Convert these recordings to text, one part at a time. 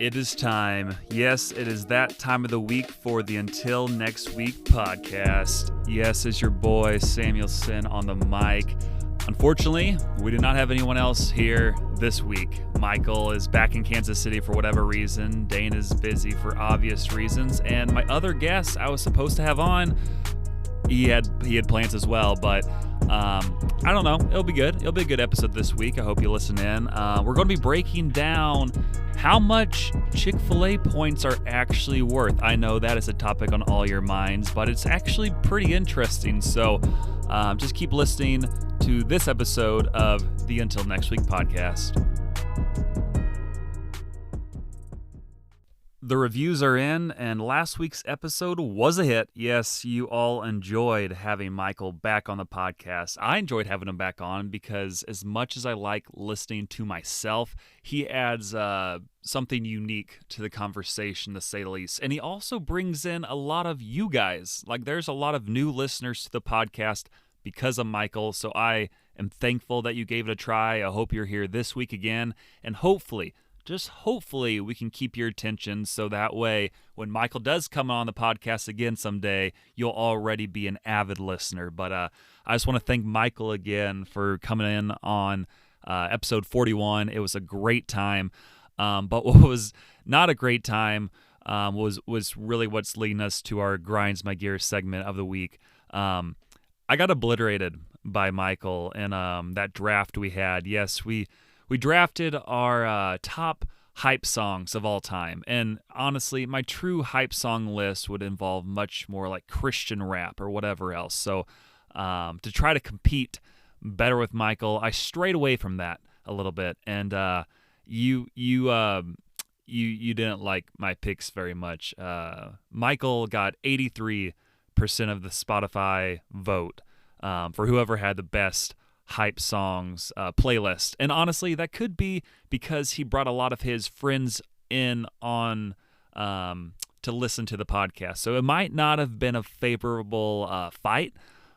It is time. Yes, it is that time of the week for the Until Next Week podcast. Yes, it's your boy Samuelson on the mic. Unfortunately, we do not have anyone else here this week. Michael is back in Kansas City for whatever reason. Dane is busy for obvious reasons. And my other guest I was supposed to have on, he had plans as well, but I don't know. It'll be good. It'll be a good episode this week. I hope you listen in. We're going to be breaking down how much Chick-fil-A points are actually worth. I know that is a topic on all your minds, but it's actually pretty interesting. So just keep listening to this episode of the Until Next Week podcast. The reviews are in, and last week's episode was a hit. Yes, you all enjoyed having Michael back on the podcast. I enjoyed having him back on because as much as I like listening to myself, he adds something unique to the conversation, to say the least. And he also brings in a lot of you guys. Like, there's a lot of new listeners to the podcast because of Michael, so I am thankful that you gave it a try. I hope you're here this week again, and hopefully we can keep your attention so that way when Michael does come on the podcast again someday, you'll already be an avid listener. But I just want to thank Michael again for coming in on episode 41. It was a great time. But what was not a great time was really what's leading us to our Grinds My Gears segment of the week. I got obliterated by Michael in that draft we had. Yes, we drafted our top hype songs of all time. And honestly, my true hype song list would involve much more like Christian rap or whatever else. So to try to compete better with Michael, I strayed away from that a little bit. And you didn't like my picks very much. Michael got 83% of the Spotify vote for whoever had the best hype songs playlist. And honestly, that could be because he brought a lot of his friends in on to listen to the podcast. So it might not have been a favorable fight,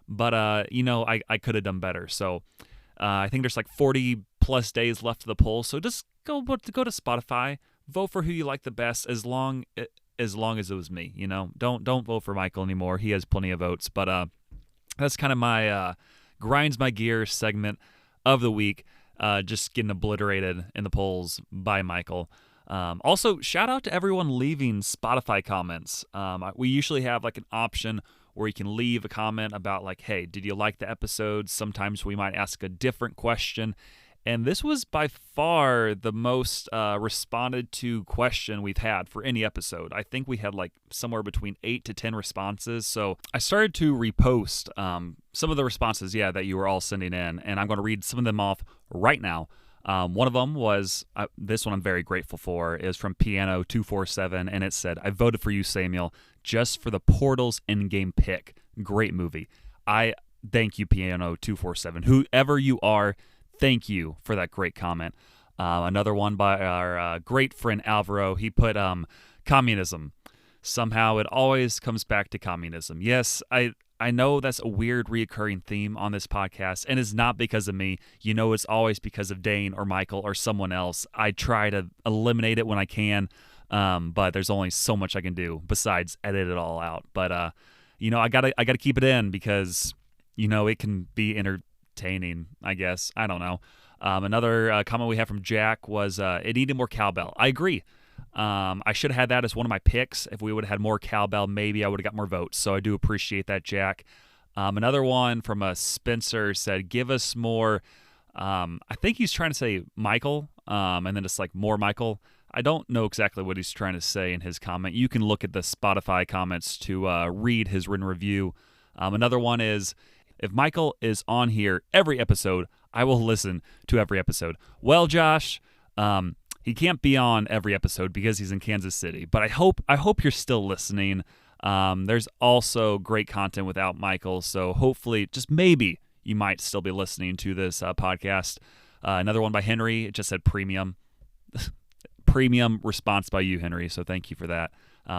but I could have done better. So I think there's like 40 plus days left of the poll. So just go to Spotify, vote for who you like the best, as long as it was me. Don't vote for Michael anymore. He has plenty of votes. But that's kind of my Grinds My Gears segment of the week, just getting obliterated in the polls by Michael. Also, shout out to everyone leaving Spotify comments. We usually have like an option where you can leave a comment about like, hey, did you like the episode? Sometimes we might ask a different question. And this was by far the most responded to question we've had for any episode. I think we had like somewhere between 8 to 10 responses. So I started to repost some of the responses, that you were all sending in. And I'm going to read some of them off right now. One of them was, this one I'm very grateful for, is from Piano247. And it said, I voted for you, Samuel, just for the Portals in-game pick. Great movie. I thank you, Piano247. Whoever you are, thank you for that great comment. Another one by our great friend Alvaro. He put communism. Somehow it always comes back to communism. Yes, I know that's a weird reoccurring theme on this podcast, and it's not because of me. It's always because of Dane or Michael or someone else. I try to eliminate it when I can, but there's only so much I can do besides edit it all out. But I gotta keep it in because it can be entertaining, I guess. I don't know. Another comment we had from Jack was it needed more cowbell. I agree. I should have had that as one of my picks. If we would have had more cowbell, maybe I would have got more votes. So I do appreciate that, Jack. Another one from Spencer said, give us more. I think he's trying to say Michael, and then it's like more Michael. I don't know exactly what he's trying to say in his comment. You can look at the Spotify comments to read his written review. Another one is, if Michael is on here every episode, I will listen to every episode. Well, Josh, he can't be on every episode because he's in Kansas City, but I hope you're still listening. There's also great content without Michael, so hopefully, just maybe, you might still be listening to this podcast. Another one by Henry. It just said premium. Premium response by you, Henry, so thank you for that.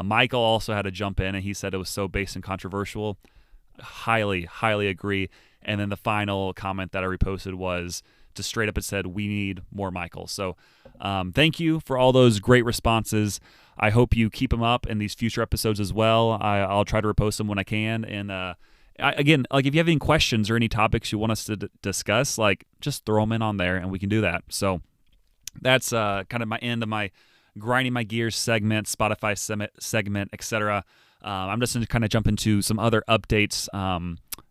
Michael also had to jump in, and he said it was so base and controversial. Highly agree. And then the final comment that I reposted was just straight up, it said, we need more Michael. So Thank you for all those great responses. I hope you keep them up in these future episodes as well. I'll try to repost them when I can. And again, like if you have any questions or any topics you want us to discuss, like just throw them in on there and we can do that. So that's kind of my end of my grinding my gears segment, Spotify segment, etc. I'm just going to kind of jump into some other updates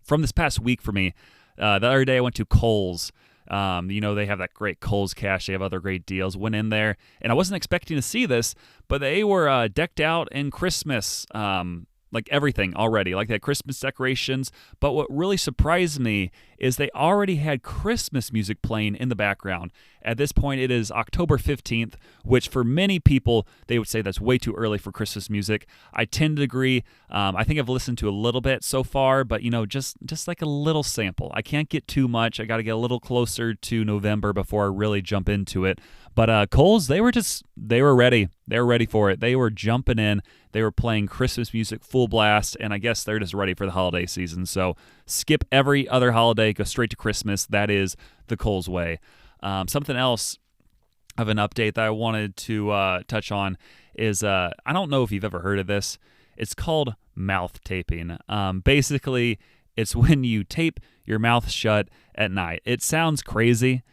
from this past week for me. The other day I went to Kohl's. They have that great Kohl's Cash. They have other great deals. Went in there, and I wasn't expecting to see this, but they were decked out in Christmas, like everything already. Like they had Christmas decorations. But what really surprised me is they already had Christmas music playing in the background. At this point, it is October 15th, which for many people, they would say that's way too early for Christmas music. I tend to agree. I think I've listened to a little bit so far, but, just like a little sample. I can't get too much. I got to get a little closer to November before I really jump into it. But Kohl's, they were ready. They were ready for it. They were jumping in. They were playing Christmas music full blast, and I guess they're just ready for the holiday season. So skip every other holiday, go straight to Christmas. That is the Kohl's way. Something else of an update that I wanted to touch on is I don't know if you've ever heard of this. It's called mouth taping. Basically, it's when you tape your mouth shut at night. It sounds crazy.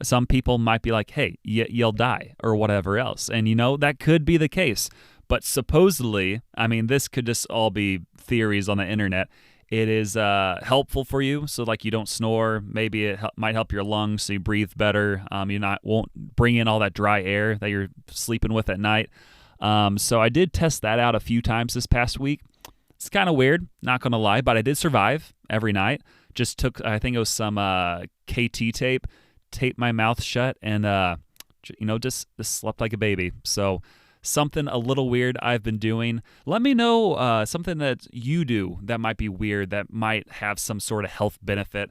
Some people might be like, hey, you'll die or whatever else. And, that could be the case. But supposedly, this could just all be theories on the internet. It is helpful for you, so like you don't snore. Maybe it might help your lungs so you breathe better. You won't bring in all that dry air that you're sleeping with at night. So I did test that out a few times this past week. It's kind of weird, not going to lie, but I did survive every night. Just took, I think it was some KT tape, taped my mouth shut, and just slept like a baby. So something a little weird I've been doing. Let me know something that you do that might be weird, that might have some sort of health benefit.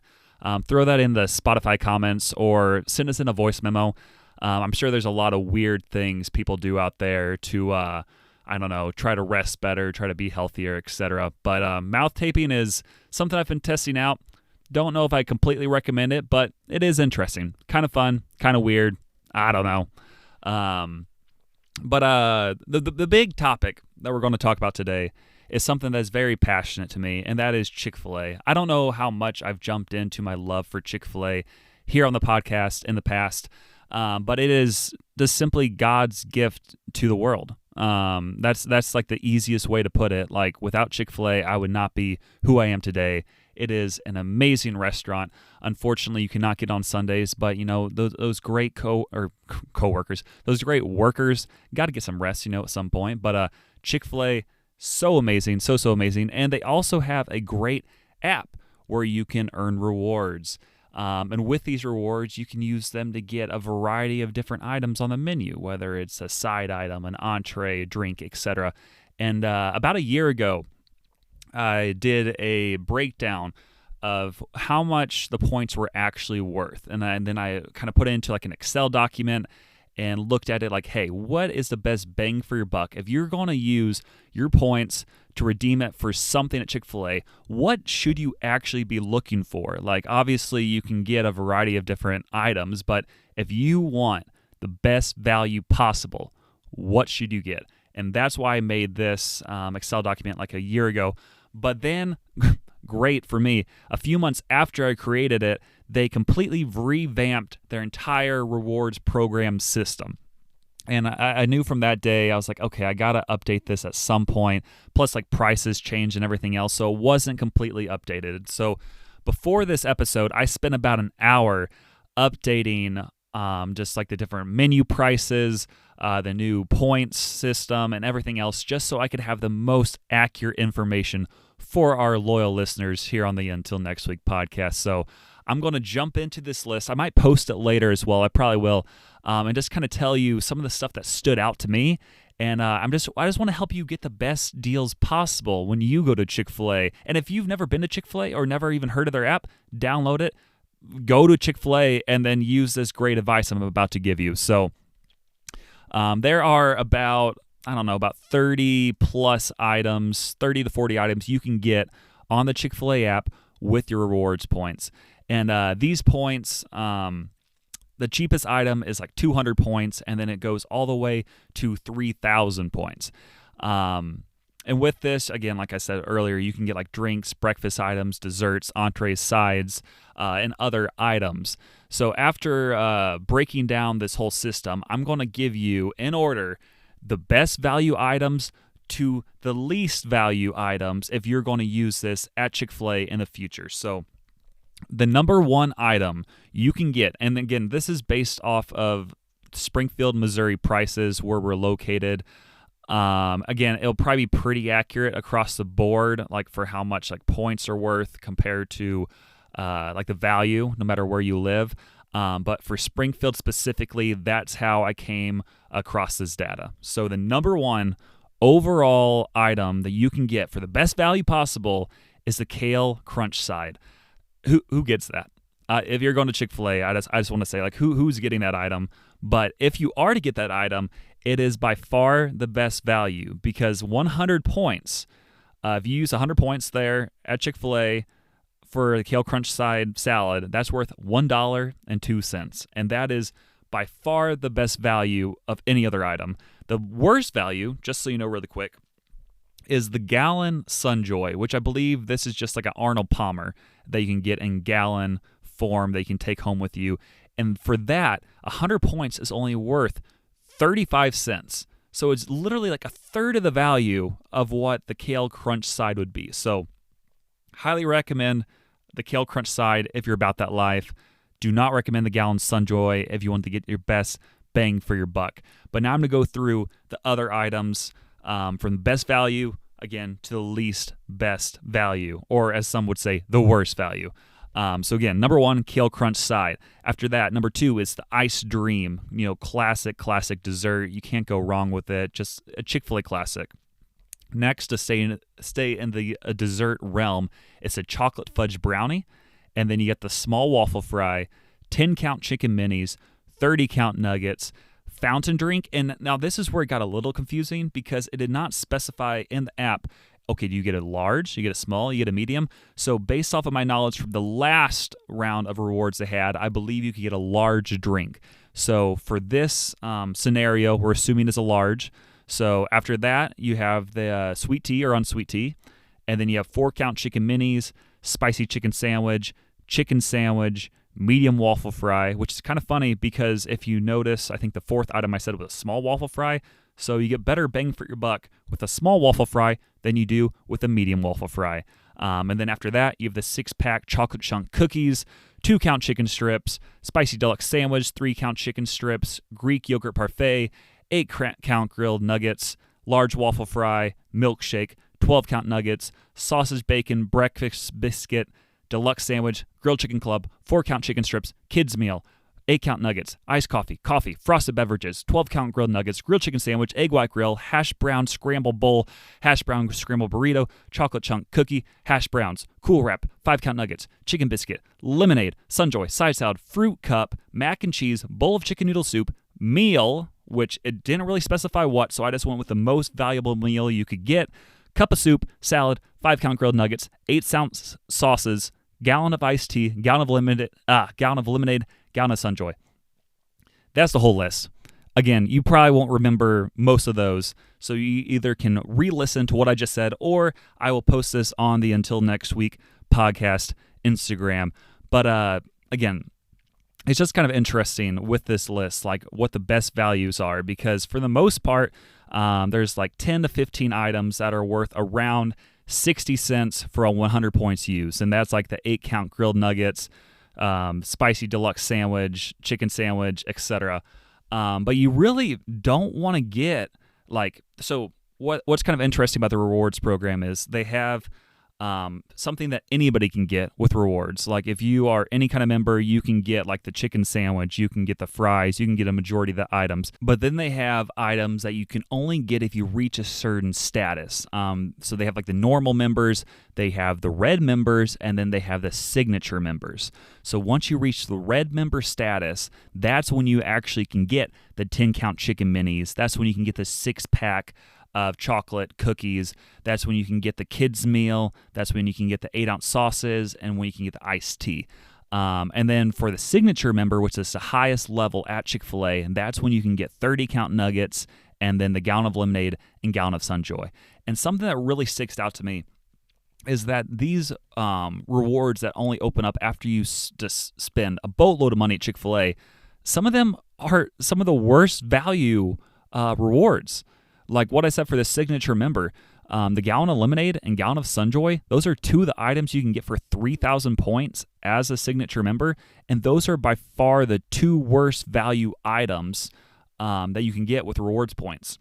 Throw that in the Spotify comments or send us in a voice memo. I'm sure there's a lot of weird things people do out there to, try to rest better, try to be healthier, etc. But mouth taping is something I've been testing out. Don't know if I completely recommend it, but it is interesting. Kind of fun, kind of weird. I don't know. But the big topic that we're going to talk about today is something that's very passionate to me, and that is Chick-fil-A. I don't know how much I've jumped into my love for Chick-fil-A here on the podcast in the past, but it is just simply God's gift to the world. That's like the easiest way to put it. Like without Chick-fil-A, I would not be who I am today. It is an amazing restaurant. Unfortunately, you cannot get on Sundays, but those great coworkers, those great workers, got to get some rest, at some point. But Chick-fil-A, so amazing, so amazing, and they also have a great app where you can earn rewards. And with these rewards, you can use them to get a variety of different items on the menu, whether it's a side item, an entree, a drink, etc. And about a year ago, I did a breakdown of how much the points were actually worth. And then I kind of put it into like an Excel document and looked at it like, hey, what is the best bang for your buck? If you're going to use your points to redeem it for something at Chick-fil-A, what should you actually be looking for? Like, obviously, you can get a variety of different items, but if you want the best value possible, what should you get? And that's why I made this Excel document like a year ago. But then, great for me, a few months after I created it, they completely revamped their entire rewards program system. And I knew from that day, I was like, okay, I got to update this at some point. Plus, like, prices changed and everything else, so it wasn't completely updated. So before this episode, I spent about an hour updating just like the different menu prices, the new points system, and everything else, just so I could have the most accurate information for our loyal listeners here on the Until Next Week podcast. So I'm going to jump into this list. I might post it later as well. I probably will, and just kind of tell you some of the stuff that stood out to me. And I just want to help you get the best deals possible when you go to Chick-fil-A. And if you've never been to Chick-fil-A or never even heard of their app, download it, go to Chick-fil-A, and then use this great advice I'm about to give you. So there are about 30 plus items, 30 to 40 items you can get on the Chick-fil-A app with your rewards points. And these points, the cheapest item is like 200 points, and then it goes all the way to 3,000 points. And with this, again, like I said earlier, you can get like drinks, breakfast items, desserts, entrees, sides, and other items. So after breaking down this whole system, I'm going to give you, in order, the best value items to the least value items if you're going to use this at Chick-fil-A in the future. So the number one item you can get, and again, this is based off of Springfield, Missouri prices where we're located. Again, it'll probably be pretty accurate across the board, like for how much like points are worth compared to like the value, no matter where you live. But for Springfield specifically, that's how I came across this data. So the number one overall item that you can get for the best value possible is the kale crunch side. Who gets that? If you're going to Chick-fil-A, I just want to say, like, who's getting that item? But if you are to get that item, it is by far the best value, because 100 points, if you use 100 points there at Chick-fil-A for the kale crunch side salad, that's worth $1.02. And that is by far the best value of any other item. The worst value, just so you know really quick, is the gallon Sunjoy, which I believe this is just like an Arnold Palmer that you can get in gallon form that you can take home with you. And for that, 100 points is only worth 35 cents. So it's literally like a third of the value of what the kale crunch side would be. So highly recommend the kale crunch side if you're about that life. Do not recommend the gallon Sunjoy if you want to get your best bang for your buck. But now I'm going to go through the other items from the best value, again, to the least best value, or as some would say, the worst value. So again, number one, kale crunch side. After that, number two is the Ice Dream. Classic dessert. You can't go wrong with it. Just a Chick-fil-A classic. Next, to stay in the dessert realm, it's a chocolate fudge brownie. And then you get the small waffle fry, 10-count chicken minis, 30-count nuggets, fountain drink. And now this is where it got a little confusing, because it did not specify in the app, okay, do you get a large, you get a small, you get a medium? So based off of my knowledge from the last round of rewards they had, I believe you could get a large drink. So for this scenario, we're assuming it's a large. So after that, you have the sweet tea or unsweet tea. And then you have 4-count chicken minis, spicy chicken sandwich, medium waffle fry, which is kind of funny because if you notice, I think the fourth item I said was a small waffle fry. So you get better bang for your buck with a small waffle fry than you do with a medium waffle fry. And then after that, you have the 6-pack chocolate chunk cookies, 2-count chicken strips, spicy deluxe sandwich, 3-count chicken strips, Greek yogurt parfait, 8-count grilled nuggets, large waffle fry, milkshake, 12-count nuggets, sausage bacon, breakfast biscuit, deluxe sandwich, grilled chicken club, 4-count chicken strips, kids meal, 8-count nuggets, iced coffee, frosted beverages, 12-count grilled nuggets, grilled chicken sandwich, egg white grill, hash brown scramble bowl, hash brown scramble burrito, chocolate chunk cookie, hash browns, Cool Wrap, 5-count nuggets, chicken biscuit, lemonade, Sunjoy, side salad, fruit cup, mac and cheese, bowl of chicken noodle soup, meal, which it didn't really specify what, so I just went with the most valuable meal you could get, cup of soup, salad, 5-count grilled nuggets, 8-ounce sauces, gallon of iced tea, gallon of lemonade, gallon of Sunjoy. That's the whole list. Again, you probably won't remember most of those, so you either can re-listen to what I just said, or I will post this on the Until Next Week podcast Instagram. But again, it's just kind of interesting with this list, like what the best values are, because for the most part, there's like 10 to 15 items that are worth around 60 cents for a 100 points used, and that's like the 8-count grilled nuggets, spicy deluxe sandwich, chicken sandwich, etc. But you really don't want to get so what's kind of interesting about the rewards program is they have something that anybody can get with rewards. Like if you are any kind of member, you can get like the chicken sandwich, you can get the fries, you can get a majority of the items. But then they have items that you can only get if you reach a certain status. So they have like the normal members, they have the red members, and then they have the signature members. So once you reach the red member status, that's when you actually can get the 10-count chicken minis. That's when you can get the 6-pack of chocolate cookies. That's when you can get the kids meal. That's when you can get the 8-ounce sauces, and when you can get the iced tea. And then for the signature member, which is the highest level at Chick-fil-A, and that's when you can get 30-count nuggets and then the gallon of lemonade and gallon of Sunjoy. And something that really sticks out to me is that these rewards that only open up after you just spend a boatload of money at Chick-fil-A, some of them are some of the worst value rewards. Like what I said for the signature member, the gallon of lemonade and gallon of Sunjoy, those are two of the items you can get for 3,000 points as a signature member, and those are by far the two worst value items that you can get with rewards points.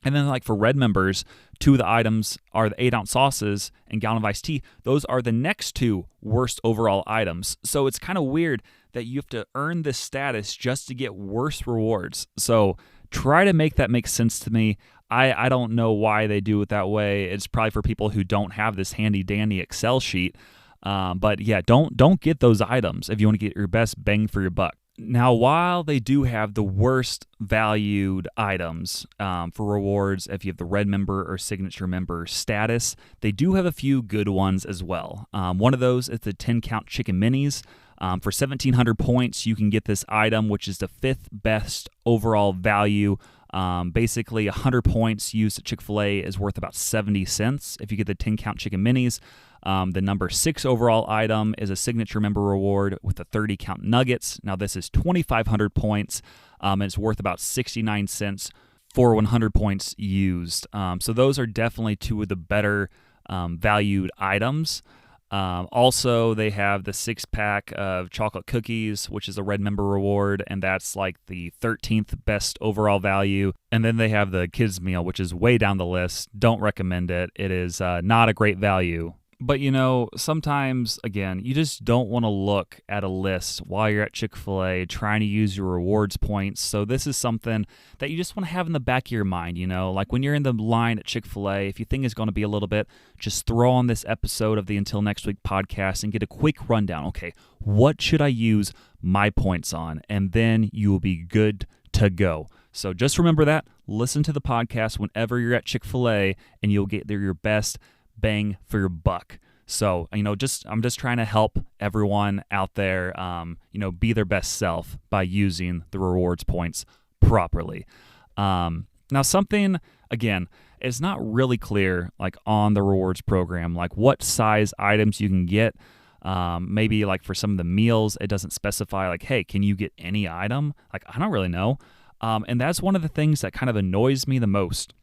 And then like for red members, two of the items are the 8-ounce sauces and gallon of iced tea. Those are the next two worst overall items. So it's kind of weird that you have to earn this status just to get worse rewards. So try to make that make sense to me. I don't know why they do it that way. It's probably for people who don't have this handy dandy Excel sheet. But yeah, don't get those items if you want to get your best bang for your buck. Now, while they do have the worst valued items for rewards, if you have the red member or signature member status, they do have a few good ones as well. One of those is the 10-count chicken minis. For 1,700 points, you can get this item, which is the 5th best overall value. Basically, 100 points used at Chick-fil-A is worth about 70 cents if you get the 10-count chicken minis. The number 6 overall item is a signature member reward with the 30-count nuggets. Now, this is 2,500 points, and it's worth about 69 cents for 100 points used. So those are definitely two of the better valued items. Also, they have the 6-pack of chocolate cookies, which is a red member reward, and that's like the 13th best overall value. And then they have the kids meal, which is way down the list. Don't recommend it. It is not a great value. But, you know, sometimes, again, you just don't want to look at a list while you're at Chick-fil-A trying to use your rewards points. So this is something that you just want to have in the back of your mind, you know? Like when you're in the line at Chick-fil-A, if you think it's going to be a little bit, just throw on this episode of the Until Next Week podcast and get a quick rundown. Okay, what should I use my points on? And then you will be good to go. So just remember that. Listen to the podcast whenever you're at Chick-fil-A and you'll get your best bang for your buck. So, you know, I'm just trying to help everyone out there, you know, be their best self by using the rewards points properly. Now, something, again, it's not really clear, like on the rewards program, like what size items you can get. Maybe like for some of the meals, it doesn't specify like, hey, can you get any item? Like, I don't really know. And that's one of the things that kind of annoys me the most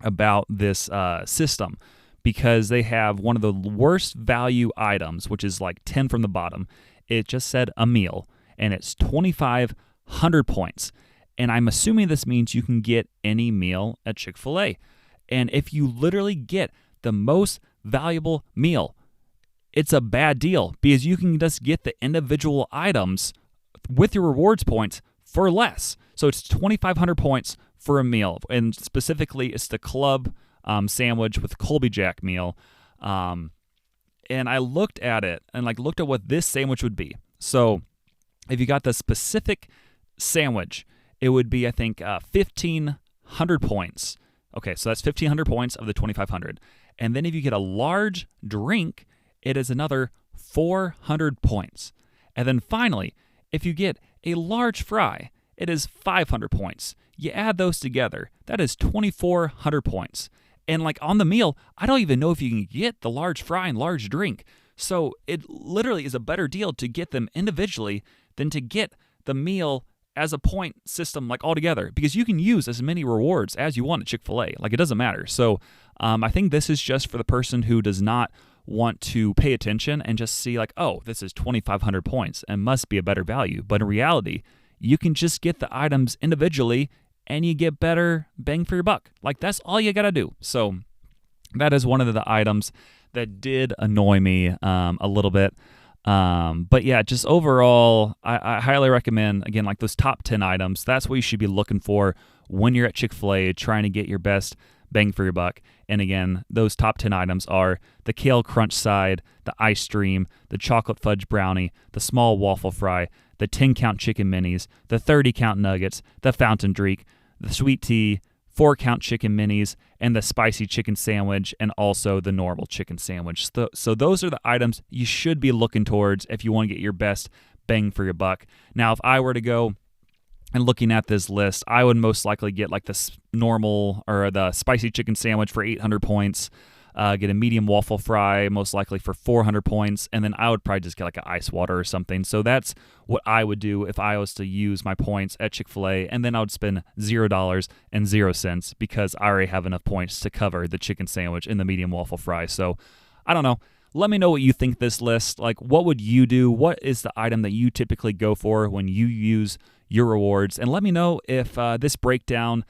about this system. Because they have one of the worst value items, which is like 10 from the bottom. It just said a meal, and it's 2,500 points. And I'm assuming this means you can get any meal at Chick-fil-A. And if you literally get the most valuable meal, it's a bad deal because you can just get the individual items with your rewards points for less. So it's 2,500 points for a meal, and specifically it's the club sandwich with Colby Jack meal. And I looked at it and looked at what this sandwich would be. So if you got the specific sandwich, it would be, I think, 1,500 points. Okay, so that's 1,500 points of the 2,500. And then if you get a large drink, it is another 400 points. And then finally, if you get a large fry, it is 500 points. You add those together, that is 2,400 points. And on the meal, I don't even know if you can get the large fry and large drink. So it literally is a better deal to get them individually than to get the meal as a point system all together, because you can use as many rewards as you want at Chick-fil-A. It doesn't matter. So I think this is just for the person who does not want to pay attention and just see oh, this is 2,500 points and must be a better value. But in reality, you can just get the items individually and you get better bang for your buck. That's all you got to do. So that is one of the items that did annoy me a little bit. But yeah, just overall, I highly recommend, again, those top 10 items. That's what you should be looking for when you're at Chick-fil-A trying to get your best bang for your buck. And again, those top 10 items are the kale crunch side, the ice stream, the chocolate fudge brownie, the small waffle fry, the 10-count chicken minis, the 30-count nuggets, the fountain drink, the sweet tea, 4-count chicken minis, and the spicy chicken sandwich, and also the normal chicken sandwich. So those are the items you should be looking towards if you want to get your best bang for your buck. Now, if I were to go and looking at this list, I would most likely get like the normal or the spicy chicken sandwich for 800 points, get a medium waffle fry most likely for 400 points, and then I would probably just get like an ice water or something. So that's what I would do if I was to use my points at Chick-fil-A, and then I would spend $0.00 because I already have enough points to cover the chicken sandwich and the medium waffle fry. So I don't know. Let me know what you think this list. Like, what would you do? What is the item that you typically go for when you use your rewards? And let me know if this breakdown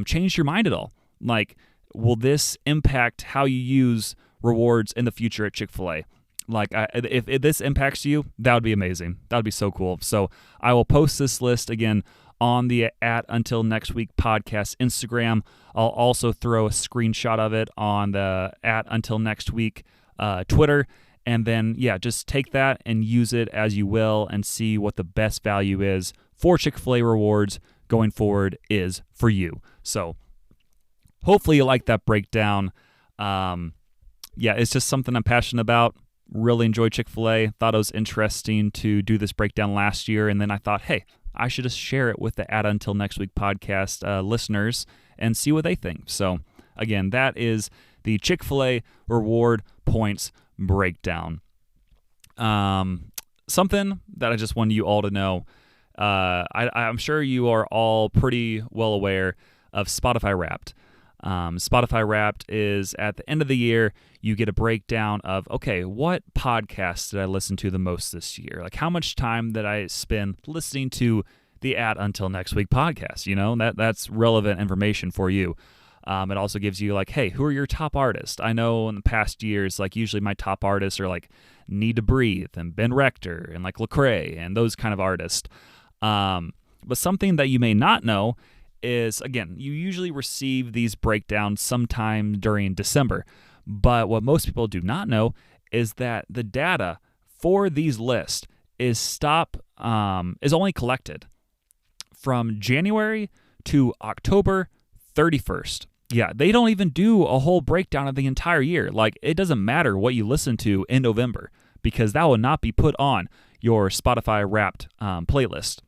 changed your mind at all. Like, will this impact how you use rewards in the future at Chick-fil-A? Like, if this impacts you, that would be amazing. That would be so cool. So I will post this list again on the Until Next Week podcast Instagram. I'll also throw a screenshot of it on the Until Next Week Twitter, and then just take that and use it as you will and see what the best value is for Chick-fil-A rewards going forward is for you. So hopefully you like that breakdown. It's just something I'm passionate about. Really enjoy Chick-fil-A. Thought it was interesting to do this breakdown last year, and then I thought, hey, I should just share it with the Until Next Week podcast listeners and see what they think. So again, that is the Chick-fil-A reward points breakdown. Something that I just wanted you all to know. I'm sure you are all pretty well aware of Spotify Wrapped. Spotify Wrapped is at the end of the year, you get a breakdown of, okay, what podcasts did I listen to the most this year? Like, how much time did I spend listening to the Until Next Week podcast? You know, that's relevant information for you. It also gives you like, hey, who are your top artists? I know in the past years, like usually my top artists are like Need to Breathe and Ben Rector and like Lecrae and those kind of artists. But something that you may not know is, again, you usually receive these breakdowns sometime during December. But what most people do not know is that the data for these lists is only collected from January to October 31st. Yeah, they don't even do a whole breakdown of the entire year. Like, it doesn't matter what you listen to in November because that will not be put on your Spotify Wrapped playlist.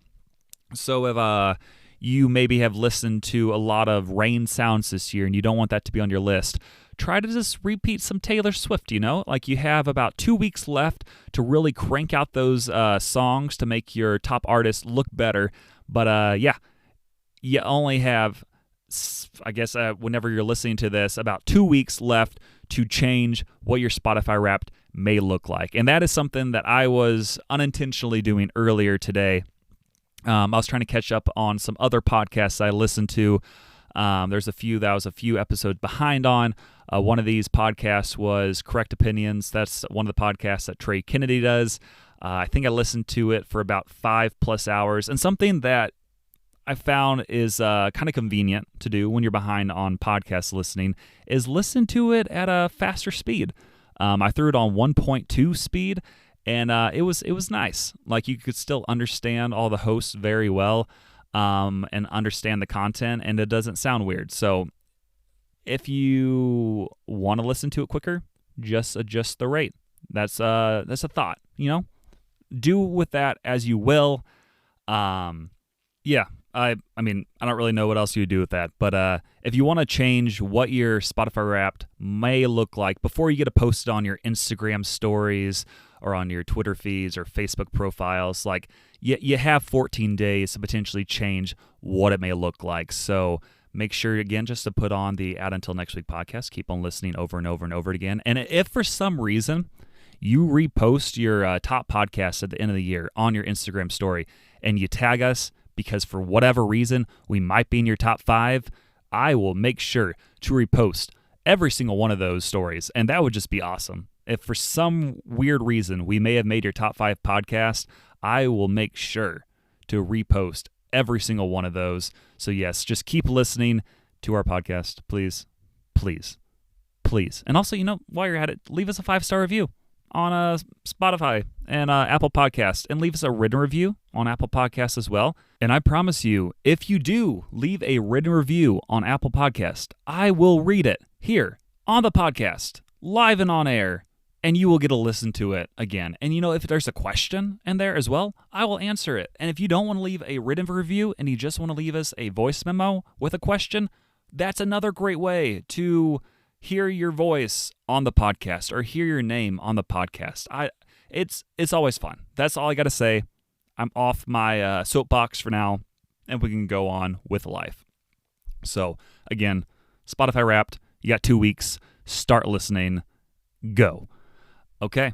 So if you maybe have listened to a lot of rain sounds this year and you don't want that to be on your list, try to just repeat some Taylor Swift, you know? Like, you have about 2 weeks left to really crank out those songs to make your top artist look better. But you only have, I guess, whenever you're listening to this, about 2 weeks left to change what your Spotify Wrapped may look like. And that is something that I was unintentionally doing earlier today. I was trying to catch up on some other podcasts I listened to. There's a few that I was a few episodes behind on. One of these podcasts was Correct Opinions. That's one of the podcasts that Trey Kennedy does. I think I listened to it for about 5+ hours. And something that I found is kind of convenient to do when you're behind on podcast listening is listen to it at a faster speed. I threw it on 1.2 speed, and it was nice. Like, you could still understand all the hosts very well and understand the content, and it doesn't sound weird. So if you want to listen to it quicker, just adjust the rate. That's a thought, you know? Do with that as you will. I mean, I don't really know what else you would do with that, but if you want to change what your Spotify Wrapped may look like before you get it posted on your Instagram stories or on your Twitter feeds or Facebook profiles, like, you have 14 days to potentially change what it may look like. So make sure, again, just to put on the Until Next Week podcast, keep on listening over and over and over again. And if for some reason you repost your top podcast at the end of the year on your Instagram story and you tag us, because for whatever reason we might be in your top 5, I will make sure to repost every single one of those stories, and that would just be awesome. If for some weird reason we may have made your top 5 podcast, I will make sure to repost every single one of those. So yes, just keep listening to our podcast, please, please, please. And also, you know, while you're at it, leave us a 5-star review on Spotify and Apple Podcast, and leave us a written review on Apple Podcast as well. And I promise you, if you do leave a written review on Apple Podcast, I will read it here on the podcast, live and on air, and you will get to listen to it again. And if there's a question in there as well, I will answer it. And if you don't want to leave a written review and you just want to leave us a voice memo with a question, that's another great way to hear your voice on the podcast or hear your name on the podcast. It's always fun. That's all I got to say. I'm off my soapbox for now, and we can go on with life. So, again, Spotify Wrapped. You got 2 weeks. Start listening. Go. Okay.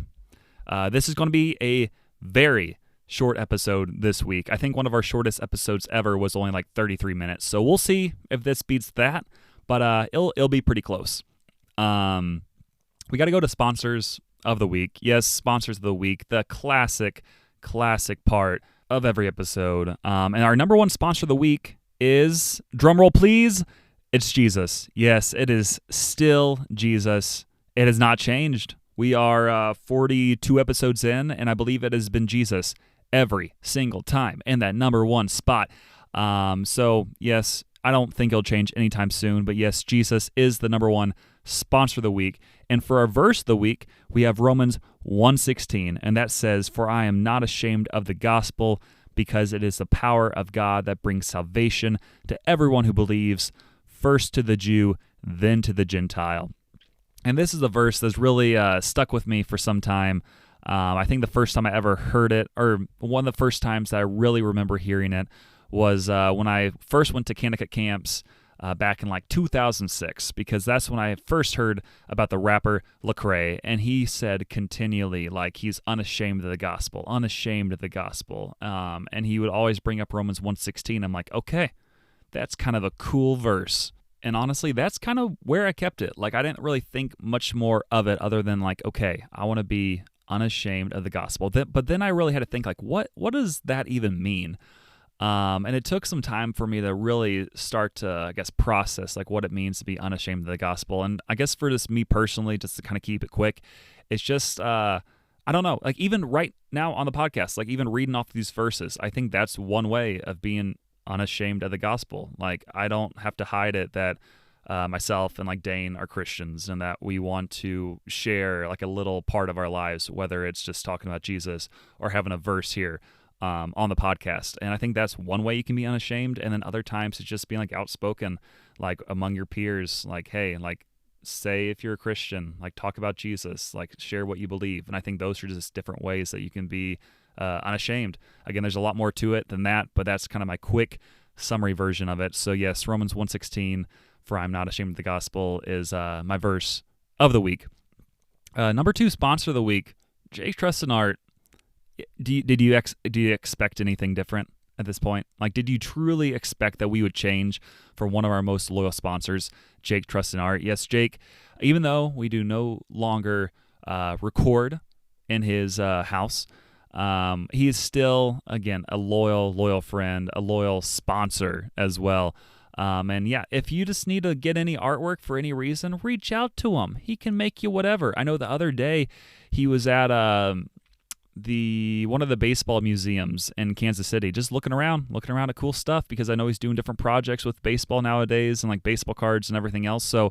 This is going to be a very short episode this week. I think one of our shortest episodes ever was only like 33 minutes. So we'll see if this beats that, but it'll be pretty close. We got to go to sponsors of the week. Yes, sponsors of the week, the classic part of every episode. And our number one sponsor of the week is, drumroll please, it's Jesus. Yes, it is still Jesus. It has not changed. We are 42 episodes in, and I believe it has been Jesus every single time in that number one spot. So, yes, I don't think it'll change anytime soon, but yes, Jesus is the number one sponsor of the week. And for our verse of the week, we have Romans 1:16, and that says, "For I am not ashamed of the gospel, because it is the power of God that brings salvation to everyone who believes, first to the Jew, then to the Gentile." And this is a verse that's really stuck with me for some time. I think the first time I ever heard it, or one of the first times that I really remember hearing it, was when I first went to Kanakuk camps back in like 2006, because that's when I first heard about the rapper Lecrae, and he said continually, like, he's unashamed of the gospel, unashamed of the gospel, and he would always bring up Romans 1:16. I'm like, okay, that's kind of a cool verse. And honestly, that's kind of where I kept it. Like, I didn't really think much more of it other than like, okay, I want to be unashamed of the gospel. But then I really had to think, like, what does that even mean? And it took some time for me to really start to, I guess, process like what it means to be unashamed of the gospel. And I guess for just me personally, just to kind of keep it quick, it's just, I don't know, like even right now on the podcast, like even reading off these verses, I think that's one way of being unashamed of the gospel. Like, I don't have to hide it that myself and like Dane are Christians, and that we want to share like a little part of our lives, whether it's just talking about Jesus or having a verse here on the podcast. And I think that's one way you can be unashamed. And then other times it's just being like outspoken, like among your peers, like, hey, like, say if you're a Christian, like talk about Jesus, like share what you believe. And I think those are just different ways that you can be unashamed. Again, there's a lot more to it than that, but that's kind of my quick summary version of it. So yes, Romans 1:16, "For I'm not ashamed of the gospel," is my verse of the week. Number two sponsor of the week, Jake Trust and Art. Do you expect anything different at this point? Like, did you truly expect that we would change for one of our most loyal sponsors, Jake Trust and Art? Yes, Jake, even though we do no longer record in his house, he is still, again, a loyal friend, a loyal sponsor as well. And yeah, if you just need to get any artwork for any reason, reach out to him. He can make you whatever. I know the other day he was at one of the baseball museums in Kansas City, just looking around at cool stuff, because I know he's doing different projects with baseball nowadays and like baseball cards and everything else. So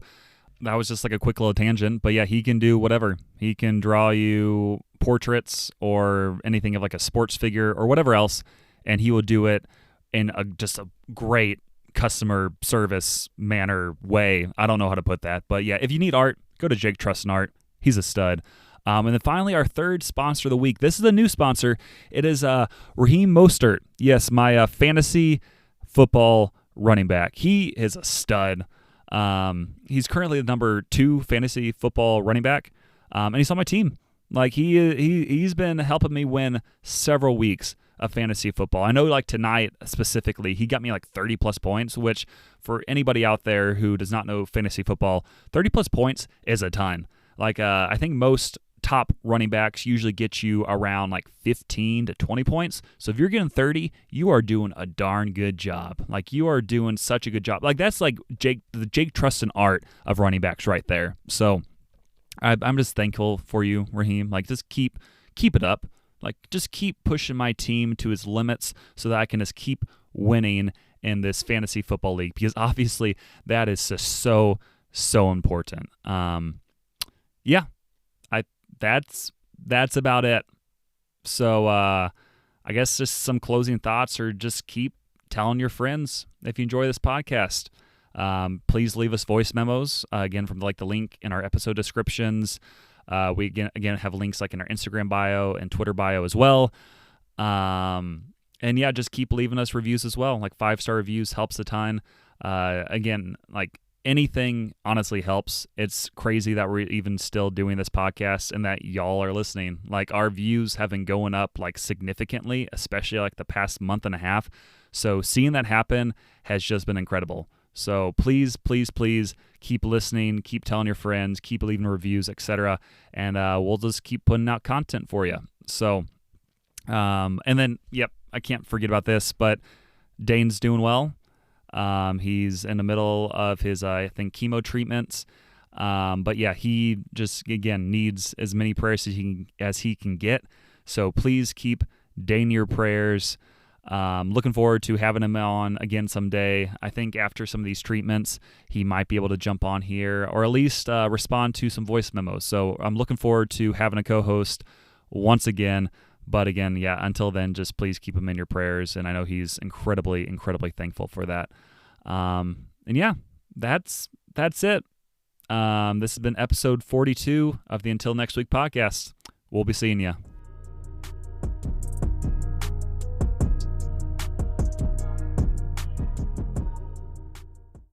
that was just like a quick little tangent, but yeah, he can do whatever. He can draw you portraits or anything of like a sports figure or whatever else, and he will do it in just a great customer service manner way. I don't know how to put that, but yeah, if you need art, go to Jake Trust and Art. He's a stud. And then finally, our third sponsor of the week. This is a new sponsor. It is Raheem Mostert. Yes, my fantasy football running back. He is a stud. He's currently the number 2 fantasy football running back, and he's on my team. Like, he's been helping me win several weeks of fantasy football. I know, like, tonight specifically, he got me like 30-plus points, which for anybody out there who does not know fantasy football, 30-plus points is a ton. Like, I think most top running backs usually get you around like 15 to 20 points. So if you're getting 30, you are doing a darn good job. Like, you are doing such a good job. Like, that's like the Jake Trust and Art of running backs right there. So I'm just thankful for you, Raheem. Like, just keep it up. Like, just keep pushing my team to its limits so that I can just keep winning in this fantasy football league, because obviously that is just so important. Yeah, that's about it. So I guess just some closing thoughts, or just keep telling your friends if you enjoy this podcast. Please leave us voice memos, again, from the link in our episode descriptions. We again have links like in our Instagram bio and Twitter bio as well. And yeah, just keep leaving us reviews as well. 5-star reviews helps a ton. Again, anything honestly helps. It's crazy that we're even still doing this podcast and that y'all are listening. Our views have been going up significantly, especially the past month and a half. So seeing that happen has just been incredible. So please keep listening, keep telling your friends, keep leaving reviews, etc. And we'll just keep putting out content for you. So, and then, yep, I can't forget about this, but Dane's doing well. He's in the middle of his, I think, chemo treatments. But yeah, he just, again, needs as many prayers as he can get. So please keep Dane in your prayers. Looking forward to having him on again someday. I think after some of these treatments, he might be able to jump on here, or at least respond to some voice memos. So I'm looking forward to having a co-host once again. But again, yeah, until then, just please keep him in your prayers. And I know he's incredibly thankful for that. And yeah, that's it. This has been episode 42 of the Until Next Week podcast. We'll be seeing you.